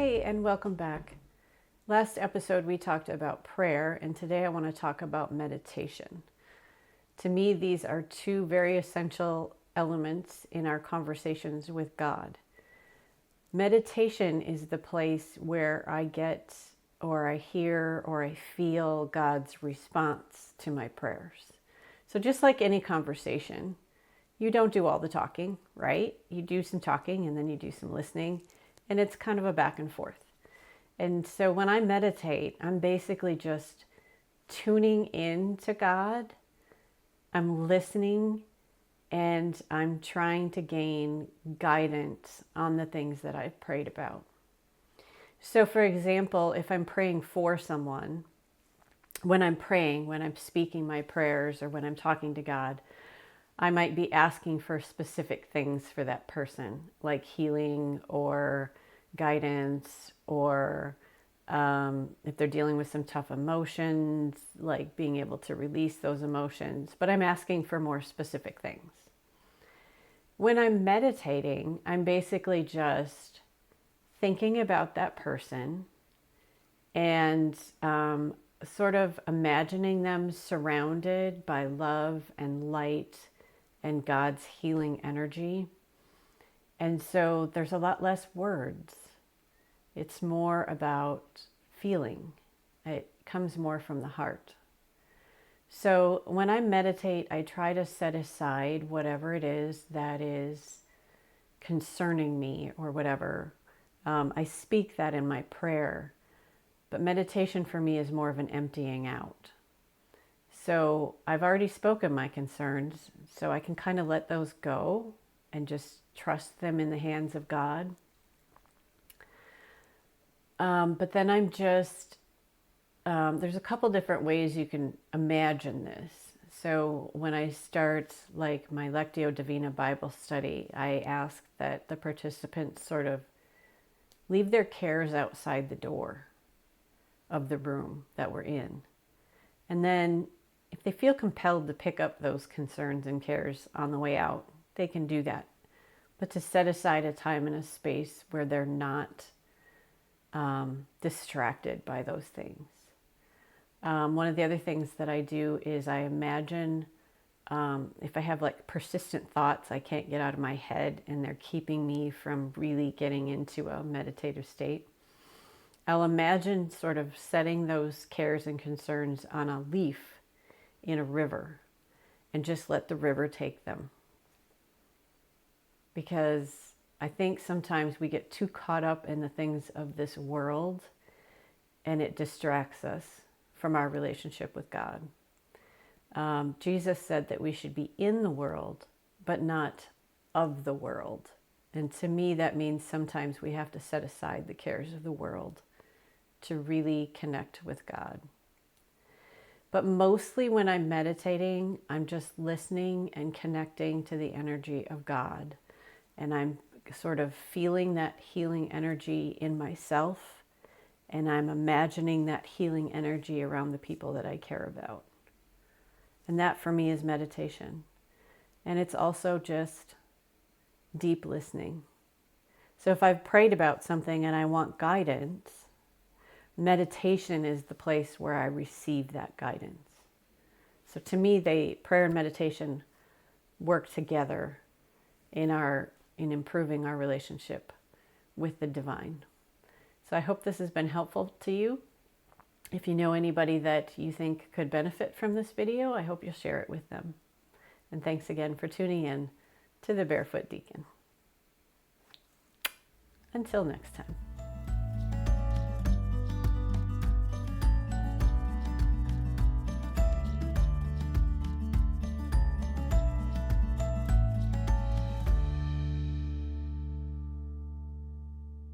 Hey, and welcome back. Last episode we talked about prayer, and today I want to talk about meditation. To me, these are two very essential elements in our conversations with God. Meditation is the place where I get, or I hear, or I feel God's response to my prayers. So just like any conversation, you don't do all the talking, right? You do some talking and then you do some listening, and it's kind of a back and forth. And so when I meditate, I'm basically just tuning in to God. I'm listening and I'm trying to gain guidance on the things that I've prayed about. So for example, if I'm praying for someone, when I'm praying, when I'm speaking my prayers or when I'm talking to God, I might be asking for specific things for that person, like healing or guidance, or if they're dealing with some tough emotions, like being able to release those emotions. But I'm asking for more specific things. When I'm meditating, I'm basically just thinking about that person and sort of imagining them surrounded by love and light and God's healing energy. And so there's a lot less words. It's more about feeling. It comes more from the heart. So when I meditate, I try to set aside whatever it is that is concerning me or whatever. I speak that in my prayer, but meditation for me is more of an emptying out. So I've already spoken my concerns, so I can kind of let those go and just trust them in the hands of God. But then I'm just, there's a couple different ways you can imagine this. So when I start like my Lectio Divina Bible study, I ask that the participants sort of leave their cares outside the door of the room that we're in. And then if they feel compelled to pick up those concerns and cares on the way out, they can do that. But to set aside a time and a space where they're not distracted by those things. One of the other things that I do is I imagine if I have like persistent thoughts I can't get out of my head and they're keeping me from really getting into a meditative state, I'll imagine sort of setting those cares and concerns on a leaf in a river and just let the river take them. Because I think sometimes we get too caught up in the things of this world and it distracts us from our relationship with God. Jesus said that we should be in the world, but not of the world. And to me, that means sometimes we have to set aside the cares of the world to really connect with God. But mostly when I'm meditating, I'm just listening and connecting to the energy of God. And I'm sort of feeling that healing energy in myself, and I'm imagining that healing energy around the people that I care about. And that for me is meditation. And it's also just deep listening. So if I've prayed about something and I want guidance, meditation is the place where I receive that guidance. So to me, prayer and meditation work together in improving our relationship with the divine. So I hope this has been helpful to you. If you know anybody that you think could benefit from this video, I hope you'll share it with them. And thanks again for tuning in to the Barefoot Deacon. Until next time.